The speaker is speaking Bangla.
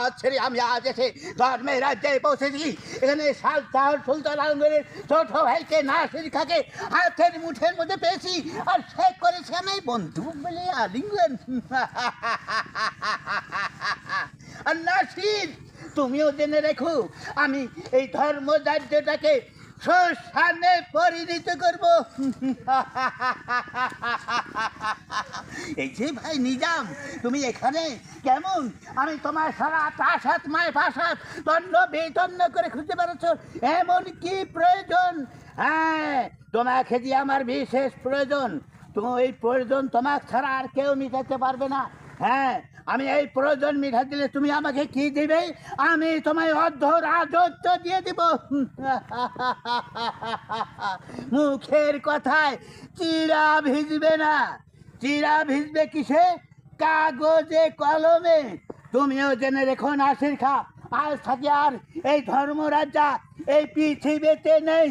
হাত ছেড়ে আমি আজ এসে ধর্মের রাজ্যে পৌঁছেছি। এখানে সুলতান আলমগীরের ছোট ভাইকে নাসির খাকে হাতের মুঠের মধ্যে পেয়েছি, আর সে করেছে আমি বন্দুক বলে আলিঙ্গন। আর নাসির, তুমিও জেনে রেখো, আমি এই ধর্ম রাজ্যটাকে শ্মশানে পরিণত করব। এই যে ভাই নিজাম, তুমি এখানে কেমন? আমি তোমার সারা প্রাসাদ মায় প্রাসাদ দণ্ড বেদন্য করে খুঁজতে পারছ, এমন কি প্রয়োজন? হ্যাঁ, তোমাকে দিয়ে আমার বিশেষ প্রয়োজন। তুমি এই প্রয়োজন তোমাকে ছাড়া আর কেউ মিটাতে পারবে না। হ্যাঁ, আমি এই প্রয়োজন মিটা দিলে তুমি আমাকে কি দিবে? আমি তোমায় অর্ধ রাজত্ব দিয়ে দিব। মুখের কথায় চিরা ভিজবে না। চিরা ভিজবে কিসে? কাগজে কলমে। তুমিও জেনে রেখো নাসির খা, আজ থাকি আর এই ধর্মরাজা এই পৃথিবীতে নেই।